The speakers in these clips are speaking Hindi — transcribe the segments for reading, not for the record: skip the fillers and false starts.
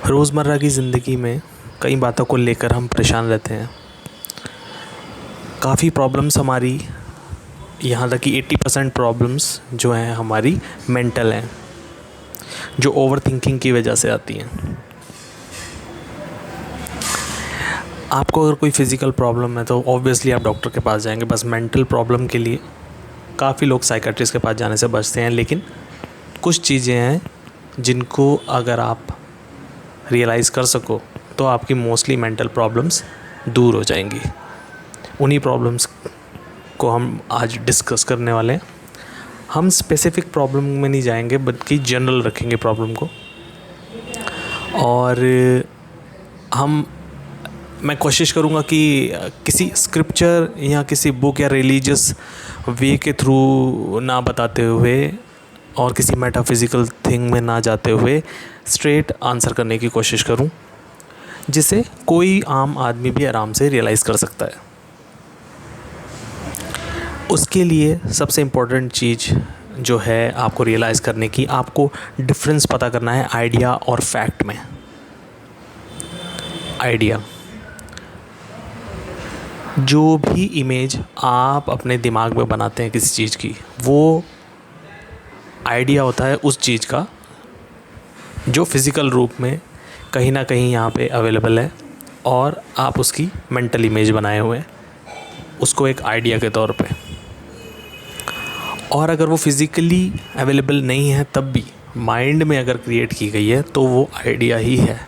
रोज़मर्रा की ज़िंदगी में कई बातों को लेकर हम परेशान रहते हैं। काफ़ी प्रॉब्लम्स हमारी, यहाँ तक कि 80% प्रॉब्लम्स जो हैं हमारी मेंटल हैं, जो ओवर थिंकिंग की वजह से आती हैं। आपको अगर कोई फ़िज़िकल प्रॉब्लम है तो ऑब्वियसली आप डॉक्टर के पास जाएंगे। बस मेंटल प्रॉब्लम के लिए काफ़ी लोग साइकियाट्रिस्ट के पास जाने से बचते हैं, लेकिन कुछ चीज़ें हैं जिनको अगर आप रियलाइज़ कर सको तो आपकी मोस्टली मेंटल प्रॉब्लम्स दूर हो जाएंगी। उन्हीं प्रॉब्लम्स को हम आज डिस्कस करने वाले हैं। हम स्पेसिफिक प्रॉब्लम में नहीं जाएंगे बल्कि जनरल रखेंगे प्रॉब्लम को। और मैं कोशिश करूँगा कि किसी स्क्रिप्चर या किसी बुक या रिलीजियस वे के थ्रू ना बताते हुए और किसी मेटाफिज़िकल थिंग में ना जाते हुए स्ट्रेट आंसर करने की कोशिश करूं, जिसे कोई आम आदमी भी आराम से रियलाइज़ कर सकता है। उसके लिए सबसे इम्पोर्टेंट चीज़ जो है आपको रियलाइज़ करने की, आपको डिफरेंस पता करना है आइडिया और फैक्ट में। आइडिया, जो भी इमेज आप अपने दिमाग में बनाते हैं किसी चीज़ की, वो आइडिया होता है उस चीज़ का जो फिज़िकल रूप में कहीं ना कहीं यहाँ पे अवेलेबल है और आप उसकी मेंटल इमेज बनाए हुए हैं उसको एक आइडिया के तौर पे। और अगर वो फिज़िकली अवेलेबल नहीं है तब भी माइंड में अगर क्रिएट की गई है तो वो आइडिया ही है।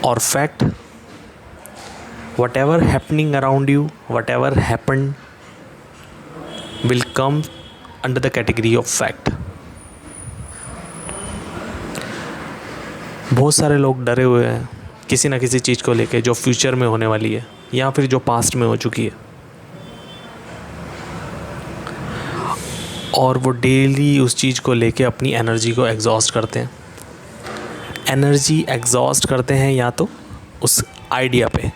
और fact, whatever happening around you, whatever happened will come under the category of fact. बहुत सारे लोग डरे हुए हैं किसी ना किसी चीज़ को लेके जो फ्यूचर में होने वाली है या फिर जो पास्ट में हो चुकी है, और वो डेली उस चीज़ को लेके अपनी एनर्जी को एग्जॉस्ट करते हैं। एनर्जी एग्जॉस्ट करते हैं या तो उस आइडिया पे।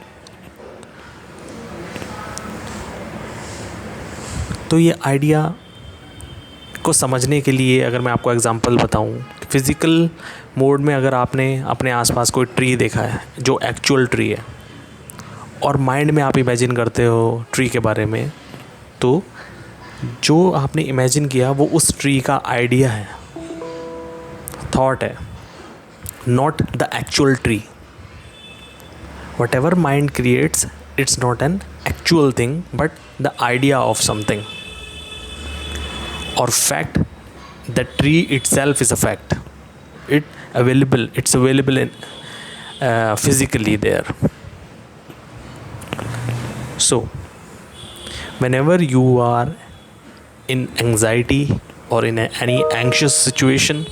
तो ये आइडिया को समझने के लिए अगर मैं आपको एग्जांपल बताऊं, फिज़िकल मोड में अगर आपने अपने आसपास कोई ट्री देखा है जो एक्चुअल ट्री है और माइंड में आप इमेजिन करते हो ट्री के बारे में, तो जो आपने इमेजिन किया वो उस ट्री का आइडिया है, थॉट है, not the actual tree. whatever mind creates, it's not an actual thing but the idea of something. Or fact, the tree itself is a fact. It's available in physically there. So whenever you are in anxiety or in any anxious situation,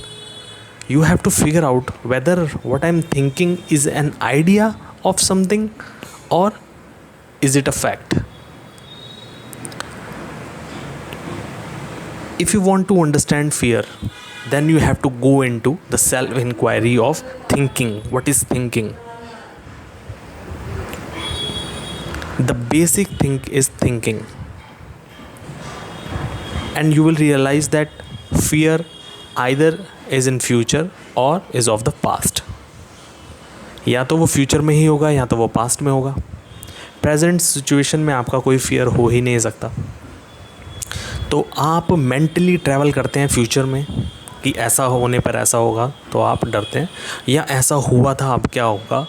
you have to figure out whether what I'm thinking is an idea of something or is it a fact. If you want to understand fear, then you have to go into the self-inquiry of thinking. What is thinking? The basic thing is thinking. And you will realize that fear either is in future or is of the past. या तो वो फ्यूचर में ही होगा या तो वो पास्ट में होगा। प्रेजेंट सिचुएशन में आपका कोई फियर हो ही नहीं सकता। तो आप मेंटली ट्रैवल करते हैं फ्यूचर में कि ऐसा होने पर ऐसा होगा, तो आप डरते हैं, या ऐसा हुआ था अब क्या होगा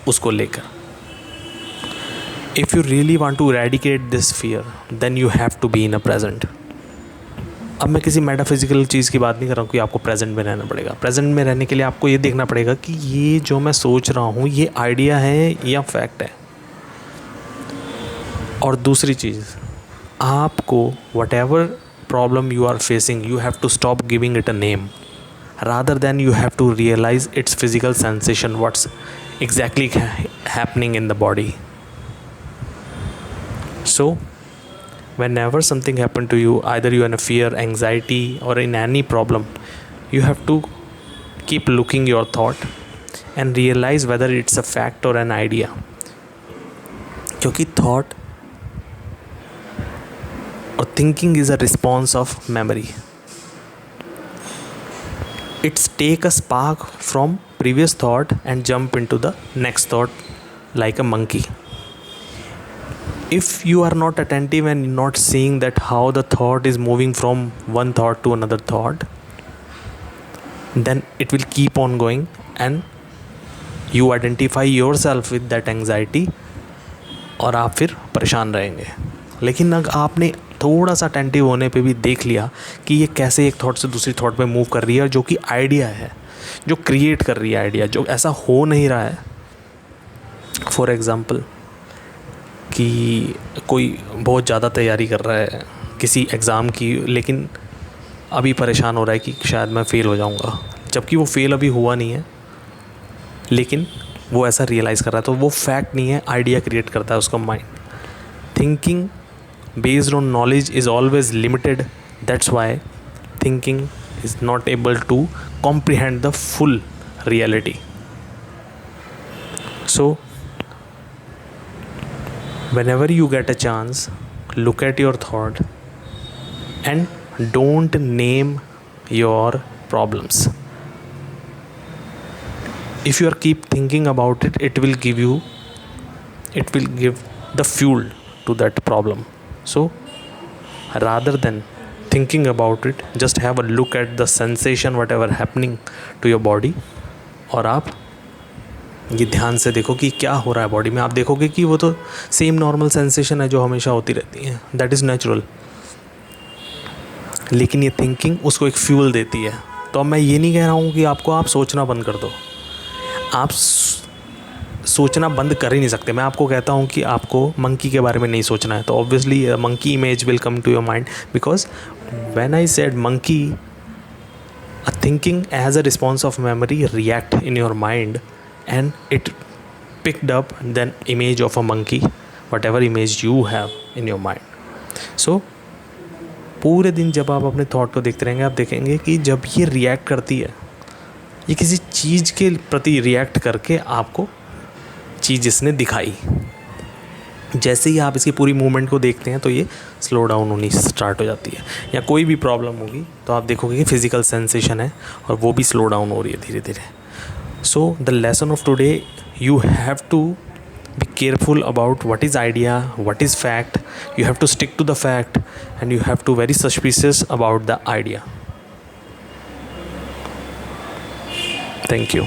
उसको लेकर। If you really want to eradicate this fear then you have to be in a present. अब मैं किसी मेटाफिज़िकल चीज़ की बात नहीं कर रहा हूँ कि आपको प्रेजेंट में रहना पड़ेगा। प्रेजेंट में रहने के लिए आपको ये देखना पड़ेगा कि ये जो मैं सोच रहा हूँ ये आइडिया है या फैक्ट है। और दूसरी चीज़, आपको whatever problem you are facing, you have to stop giving it a name rather than you have to realize its physical sensation, what's exactly happening in the body. So whenever something happen to you, either you are in a fear, anxiety or in any problem, you have to keep looking your thought and realize whether it's a fact or an idea. क्योंकि thought और thinking is a response of memory. It's take a spark from previous thought and jump into the next thought like a monkey. If you are not attentive and not seeing that how the thought is moving from one thought to another thought, then it will keep on going and you identify yourself with that anxiety और आप फिर परेशान रहेंगे. लेकिन अगर आपने थोड़ा सा अटेंटिव होने पे भी देख लिया कि ये कैसे एक थॉट से दूसरी थॉट पे मूव कर रही है, और जो कि आइडिया है, जो क्रिएट कर रही है आइडिया, जो ऐसा हो नहीं रहा है. फॉर एग्ज़ाम्पल कि कोई बहुत ज़्यादा तैयारी कर रहा है किसी एग्ज़ाम की, लेकिन अभी परेशान हो रहा है कि शायद मैं फ़ेल हो जाऊंगा, जबकि वो फ़ेल अभी हुआ नहीं है, लेकिन वो ऐसा रियलाइज़ कर रहा है. तो वो फैक्ट नहीं है, आइडिया क्रिएट करता है उसका mind. Thinking based on knowledge is always limited. That's why thinking is not able to comprehend the full reality. So whenever you get a chance, look at your thought and don't name your problems. If you are keep thinking about it, it will give the fuel to that problem. So rather than thinking about it, just have a look at the sensation whatever happening to your body, और आप ये ध्यान से देखो कि क्या हो रहा है बॉडी में. आप देखोगे कि वो तो सेम नॉर्मल सेंसेशन है जो हमेशा होती रहती है, दैट इज़ नेचुरल. लेकिन ये थिंकिंग उसको एक फ्यूल देती है. तो अब मैं ये नहीं कह रहा हूँ कि आप सोचना बंद कर दो. आप सोचना बंद कर ही नहीं सकते. मैं आपको कहता हूँ कि आपको मंकी के बारे में नहीं सोचना है, तो obviously monkey image will come to your mind, because when I said monkey, a thinking as a response of memory react in your mind and it picked up then image of a monkey, whatever image you have in your mind. So पूरे दिन जब आप अपने थॉट को देखते रहेंगे, आप देखेंगे कि जब ये रिएक्ट करती है, ये किसी चीज़ के प्रति रिएक्ट करके आपको चीज़ इसने दिखाई, जैसे ही आप इसकी पूरी मूवमेंट को देखते हैं तो ये स्लो डाउन होनी स्टार्ट हो जाती है. या कोई भी प्रॉब्लम होगी तो आप देखोगे कि फिज़िकल सेंसेशन है और वो भी स्लो डाउन हो रही है धीरे धीरे. So the lesson of today, you have to be careful about what is idea, what is fact. You have to stick to the fact and you have to very suspicious about the idea. Thank you.